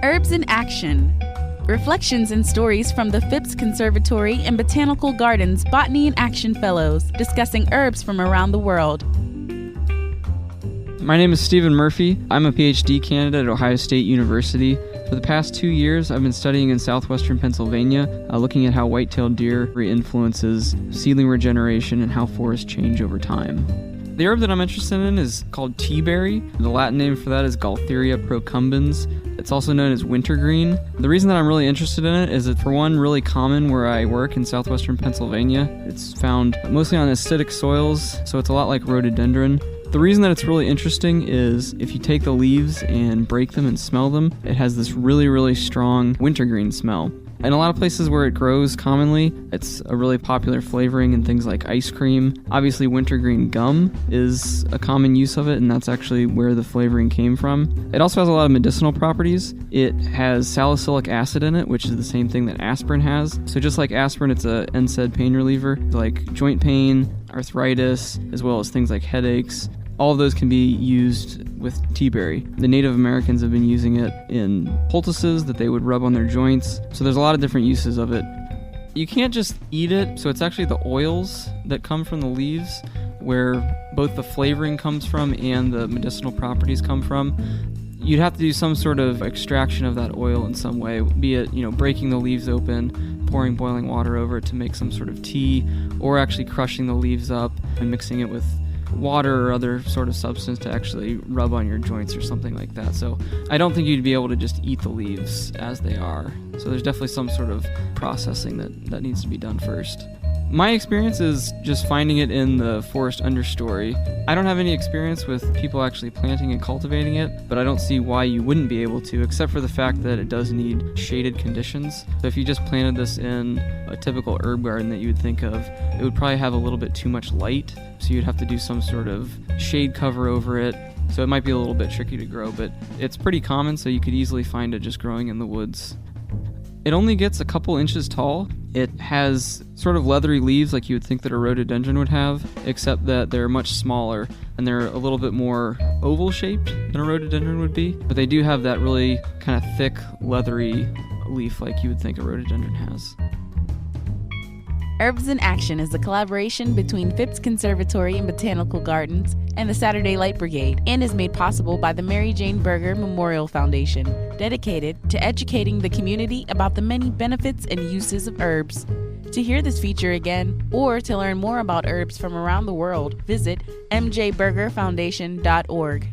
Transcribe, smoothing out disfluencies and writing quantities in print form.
Herbs in Action. Reflections and stories from the Phipps Conservatory and Botanical Gardens Botany in Action Fellows discussing herbs from around the world. My name is Stephen Murphy. I'm a PhD candidate at Ohio State University. For the past 2 years, I've been studying in southwestern Pennsylvania, looking at how white-tailed deer influences seedling regeneration and how forests change over time. The herb that I'm interested in is called Teaberry. The Latin name for that is Gaultheria procumbens. It's also known as wintergreen. The reason that I'm really interested in it is that, for one, really common where I work in southwestern Pennsylvania. It's found mostly on acidic soils, so it's a lot like rhododendron. The reason that it's really interesting is if you take the leaves and break them and smell them, it has this really, really strong wintergreen smell. In a lot of places where it grows commonly, it's a really popular flavoring in things like ice cream. Obviously, wintergreen gum is a common use of it, and that's actually where the flavoring came from. It also has a lot of medicinal properties. It has salicylic acid in it, which is the same thing that aspirin has. So just like aspirin, it's a NSAID pain reliever, like joint pain, arthritis, as well as things like headaches. All of those can be used with Teaberry. The Native Americans have been using it in poultices that they would rub on their joints. So there's a lot of different uses of it. You can't just eat it, so it's actually the oils that come from the leaves where both the flavoring comes from and the medicinal properties come from. You'd have to do some sort of extraction of that oil in some way, be it, breaking the leaves open, pouring boiling water over it to make some sort of tea, or actually crushing the leaves up and mixing it with water or other sort of substance to actually rub on your joints or something like that. So I don't think you'd be able to just eat the leaves as they are. So there's definitely some sort of processing that needs to be done first. My experience is just finding it in the forest understory. I don't have any experience with people actually planting and cultivating it, but I don't see why you wouldn't be able to, except for the fact that it does need shaded conditions. So if you just planted this in a typical herb garden that you would think of, it would probably have a little bit too much light, so you'd have to do some sort of shade cover over it. So it might be a little bit tricky to grow, but it's pretty common, so you could easily find it just growing in the woods. It only gets a couple inches tall. It has sort of leathery leaves like you would think that a rhododendron would have, except that they're much smaller and they're a little bit more oval shaped than a rhododendron would be. But they do have that really kind of thick, leathery leaf like you would think a rhododendron has. Herbs in Action is a collaboration between Phipps Conservatory and Botanical Gardens and the Saturday Light Brigade, and is made possible by the Mary Jane Berger Memorial Foundation, dedicated to educating the community about the many benefits and uses of herbs. To hear this feature again, or to learn more about herbs from around the world, visit mjbergerfoundation.org.